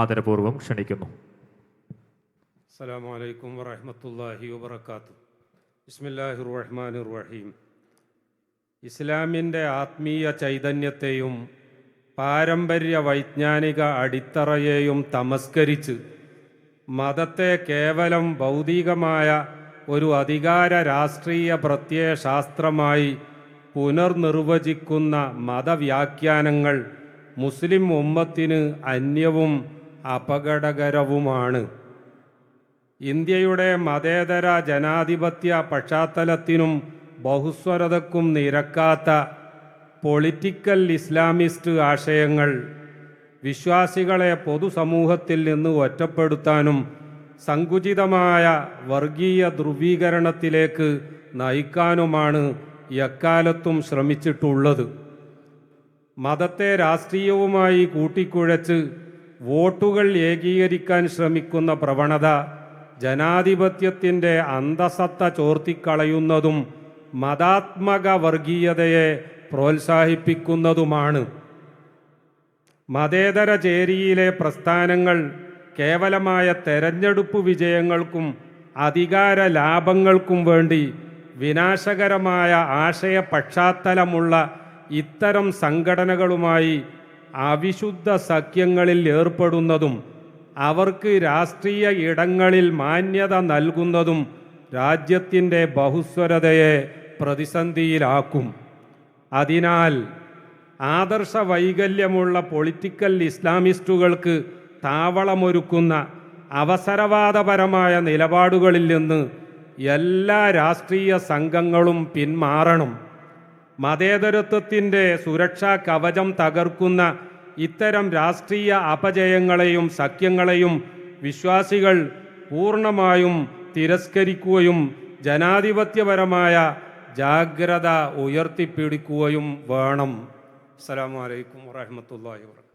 ആദരപൂർവ്വം ക്ഷണിക്കുന്നു. അസ്സലാമു അലൈക്കും വറഹ്മത്തുള്ളാഹി വബറകാതുഹു. ബിസ്മില്ലാഹിർ റഹ്മാനിർ റഹീം. ഇസ്ലാമിൻ്റെ ആത്മീയ ചൈതന്യത്തെയും പാരമ്പര്യ വൈജ്ഞാനിക അടിത്തറയെയും തമസ്കരിച്ച് മതത്തെ കേവലം ഭൗതികമായ ഒരു അധികാര രാഷ്ട്രീയ പ്രത്യയശാസ്ത്രമായി പുനർനിർവചിക്കുന്ന മതവ്യാഖ്യാനങ്ങൾ മുസ്ലിം ഉമ്മത്തിന് അന്യവും അപകടകരവുമാണ്. ഇന്ത്യയുടെ മതേതര ജനാധിപത്യ പശ്ചാത്തലത്തിനും ബഹുസ്വരതക്കും നിരക്കാത്ത പൊളിറ്റിക്കൽ ഇസ്ലാമിസ്റ്റ് ആശയങ്ങൾ വിശ്വാസികളെ പൊതുസമൂഹത്തിൽ നിന്ന് ഒറ്റപ്പെടുത്താനും സങ്കുചിതമായ വർഗീയ ധ്രുവീകരണത്തിലേക്ക് നയിക്കാനുമാണ് എക്കാലത്തും ശ്രമിച്ചിട്ടുള്ളത്. മതത്തെ രാഷ്ട്രീയവുമായി കൂട്ടിക്കുഴച്ച് വോട്ടുകൾ ഏകീകരിക്കാൻ ശ്രമിക്കുന്ന പ്രവണത ജനാധിപത്യത്തിൻ്റെ അന്തസത്ത ചോർത്തിക്കളയുന്നതും മതാത്മക വർഗീയതയെ പ്രോത്സാഹിപ്പിക്കുന്നതുമാണ്. മതേതര ചേരിയിലെ പ്രസ്ഥാനങ്ങൾ കേവലമായ തെരഞ്ഞെടുപ്പ് വിജയങ്ങൾക്കും അധികാര ലാഭങ്ങൾക്കും വേണ്ടി വിനാശകരമായ ആശയ പശ്ചാത്തലമുള്ള ഇത്തരം സംഘടനകളുമായി അവിശുദ്ധ സഖ്യങ്ങളിൽ ഏർപ്പെടുന്നതും അവർക്ക് രാഷ്ട്രീയ ഇടങ്ങളിൽ മാന്യത നൽകുന്നതും രാജ്യത്തിൻ്റെ ബഹുസ്വരതയെ പ്രതിസന്ധിയിലാക്കും. അതിനാൽ ആദർശ വൈകല്യമുള്ള പൊളിറ്റിക്കൽ ഇസ്ലാമിസ്റ്റുകൾക്ക് താവളമൊരുക്കുന്ന അവസരവാദപരമായ നിലപാടുകളിൽ നിന്ന് എല്ലാ രാഷ്ട്രീയ സംഘങ്ങളും പിന്മാറണം. മതേതരത്വത്തിൻ്റെ സുരക്ഷാ കവചം തകർക്കുന്ന ഇത്തരം രാഷ്ട്രീയ അപജയങ്ങളെയും സഖ്യങ്ങളെയും വിശ്വാസികൾ പൂർണ്ണമായും തിരസ്കരിക്കുകയും ജനാധിപത്യപരമായ ജാഗ്രത ഉയർത്തിപ്പിടിക്കുകയും വേണം. അസ്സലാമു അലൈക്കും വറഹ്മത്തുള്ളാഹി വബറകാതുഹു.